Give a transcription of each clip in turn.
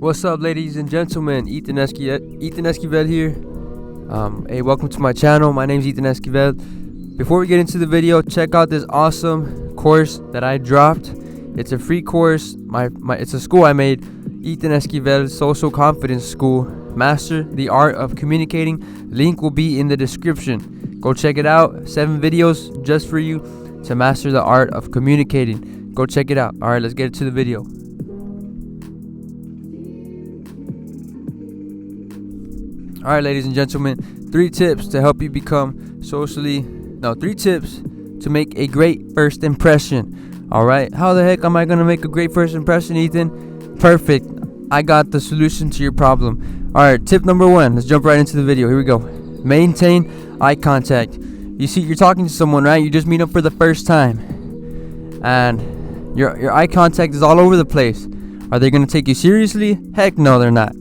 What's up, ladies and gentlemen? Ethan Esquivel here. Hey, welcome to my channel. My name's Ethan Esquivel. Before we get into the video, check out this awesome course that I dropped. It's a free course. It's a school I made, Ethan Esquivel Social Confidence School. Master the Art of Communicating. Link will be in the description. Go check it out. 7 videos just for you to master the art of communicating. Go check it out. All right, let's get into the video. All right, ladies and gentlemen, 3 tips to help you become 3 tips to make a great first impression. All right, how the heck am I going to make a great first impression, Ethan? Perfect. I got the solution to your problem. All right, tip number 1. Let's jump right into the video. Here we go. Maintain eye contact. You see, you're talking to someone, right? You just meet up for the first time, and your eye contact is all over the place. Are they going to take you seriously? Heck no, they're not.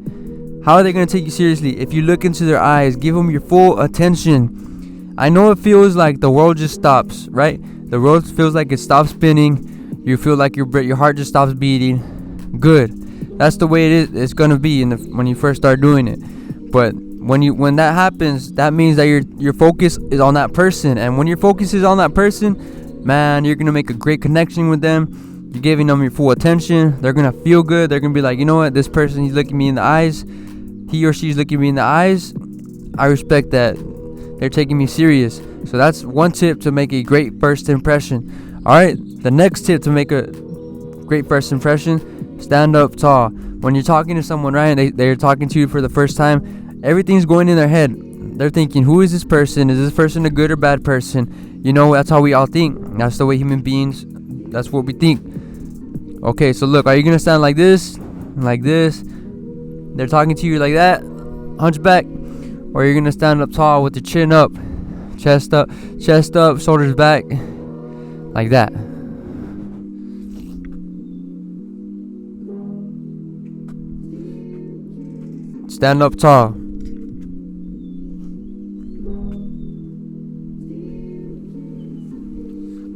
How are they going to take you seriously? If you look into their eyes, give them your full attention. I know it feels like the world just stops, right? The world feels like it stops spinning. You feel like your heart just stops beating. Good. That's the way it's going to be when you first start doing it. But when that happens, that means that your focus is on that person. And when your focus is on that person, man, you're going to make a great connection with them. You're giving them your full attention. They're going to feel good. They're going to be like, you know what? This person, he's looking me in the eyes. He or she's looking me in the eyes. I respect that they're taking me serious. So that's one tip to make a great first impression. All right, the next tip to make a great first impression: stand up tall. When you're talking to someone, right, they're talking to you for the first time, everything's going in their head. They're thinking, who is this person? Is this person a good or bad person? You know, that's how we all think. That's the way human beings, that's what we think. Okay, so look, are you gonna stand like this? They're talking to you like that, hunchback, or you're gonna stand up tall with your chin up, chest up, shoulders back, like that. Stand up tall.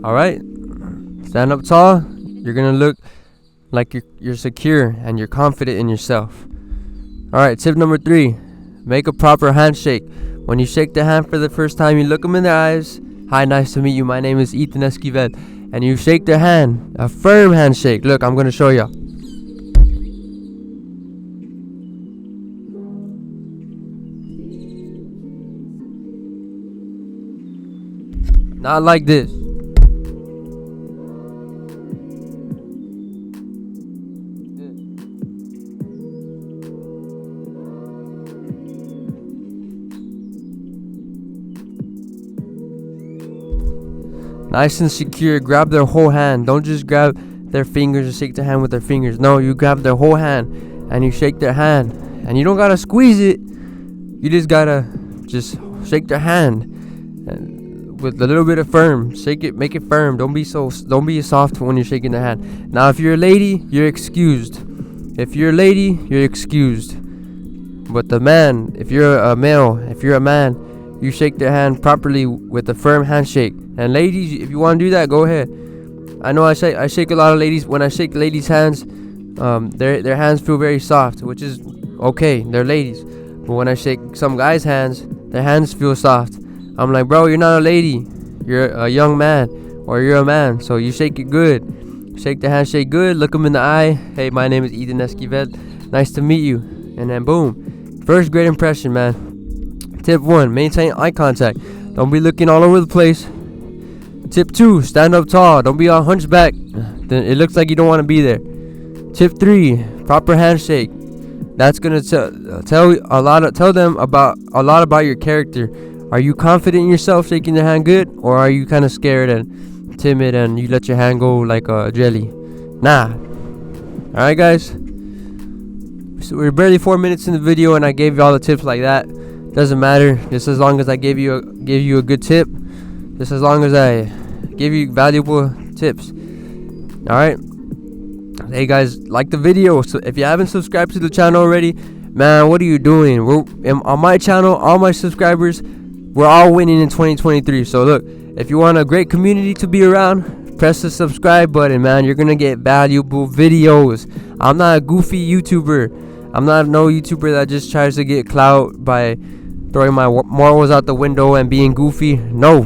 All right, stand up tall. You're gonna look like you're secure and you're confident in yourself. All right, tip number 3, make a proper handshake. When you shake the hand for the first time, you look them in their eyes. Hi, nice to meet you. My name is Ethan Esquivel. And you shake their hand, a firm handshake. Look, I'm going to show you. Not like this. Nice and secure. Grab their whole hand. Don't just grab their fingers and shake their hand with their fingers. No, you grab their whole hand and you shake their hand. And you don't gotta squeeze it. You just gotta shake their hand and with a little bit of firm. Shake it, make it firm. Don't be soft when you're shaking their hand. Now, if you're a lady, you're excused. If you're a lady, you're excused. But the man, if you're a male, if you're a man, you shake their hand properly with a firm handshake. And ladies, if you want to do that, go ahead. I know I shake a lot of ladies. When I shake ladies' hands, their hands feel very soft, which is okay. They're ladies. But when I shake some guys' hands, their hands feel soft. I'm like, bro, you're not a lady. You're a young man, or you're a man. So you shake it good. Shake the handshake good. Look them in the eye. Hey, my name is Ethan Esquivel. Nice to meet you. And then boom. First great impression, man. Tip 1, maintain eye contact. Don't be looking all over the place. Tip 2, stand up tall. Don't be all hunchback. Then it looks like you don't want to be there. Tip 3, proper handshake. That's gonna tell them a lot about your character. Are you confident in yourself, shaking their hand good, or are you kind of scared and timid and you let your hand go like a jelly? Nah. All right, guys. So we're barely 4 minutes in the video, and I gave you all the tips like that. Doesn't matter, just as long as I gave you a good tip, just as long as I give you valuable tips. All right, hey guys, like the video. So if you haven't subscribed to the channel already, man, what are you doing? On my channel, all my subscribers, we're all winning in 2023. So look, if you want a great community to be around, press the subscribe button, man. You're gonna get valuable videos. I'm not a goofy YouTuber. I'm not no YouTuber that just tries to get clout by throwing my morals out the window and being goofy. No,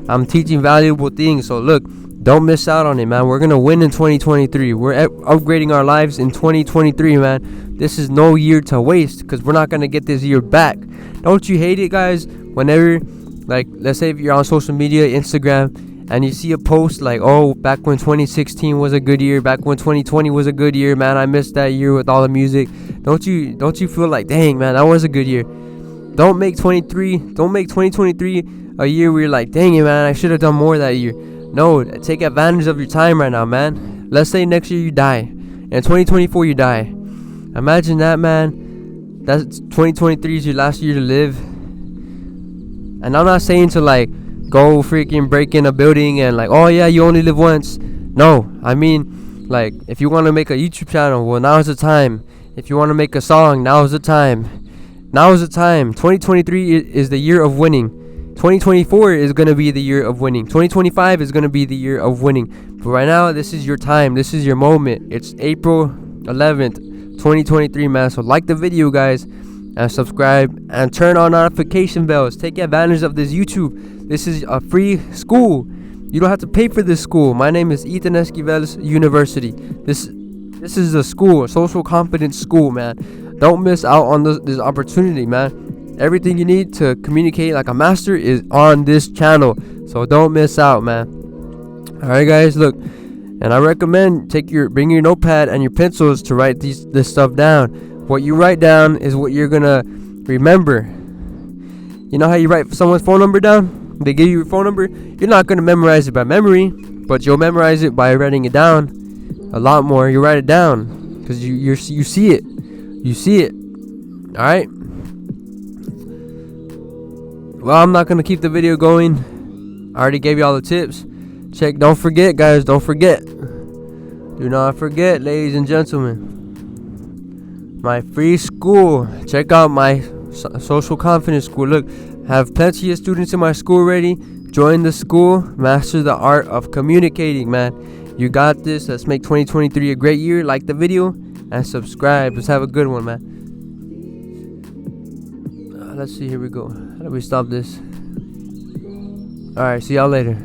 I'm teaching valuable things. So look, don't miss out on it, man. We're gonna win in 2023. We're upgrading our lives in 2023, man. This is no year to waste, because we're not gonna get this year back. Don't you hate it, guys? Whenever, like, let's say if you're on social media, Instagram, and you see a post like, oh, back when 2016 was a good year, back when 2020 was a good year, man, I missed that year with all the music. Don't you feel like, dang, man, that was a good year? Don't make 2023 a year where you're like, dang it, man, I should have done more that year. No, take advantage of your time right now, man. Let's say next year you die, and 2024 you die. Imagine that, man. That's 2023 is your last year to live. And I'm not saying to like go freaking break in a building and like, oh yeah, you only live once. No, I mean, like, if you want to make a YouTube channel, well, now's the time. If you want to make a song, now's the time. Now's the time. 2023 is the year of winning. 2024 is going to be the year of winning. 2025 is going to be the year of winning. But right now, this is your time. This is your moment. It's April 11th, 2023, man. So like the video, guys, and subscribe and turn on notification bells. Take advantage of this YouTube. This is a free school. You don't have to pay for this school. My name is Ethan Esquivel University. This is a school, a social confidence school, man. Don't miss out on this opportunity, man. Everything you need to communicate like a master is on this channel. So don't miss out, man. Alright, guys, look. And I recommend bring your notepad and your pencils to write this stuff down. What you write down is what you're gonna remember. You know how you write someone's phone number down? They give you your phone number. You're not gonna memorize it by memory, but you'll memorize it by writing it down. A lot more. You write it down because you see it. You see it. All right. Well, I'm not gonna keep the video going. I already gave you all the tips. Check. Don't forget, guys. Don't forget. Do not forget, ladies and gentlemen. My free school. Check out my social confidence school. Look, I have plenty of students in my school already. Join the school. Master the art of communicating, man. You got this. Let's make 2023 a great year. Like the video and subscribe. Let's have a good one, man. Let's see. Here we go. How do we stop this? Alright, see y'all later.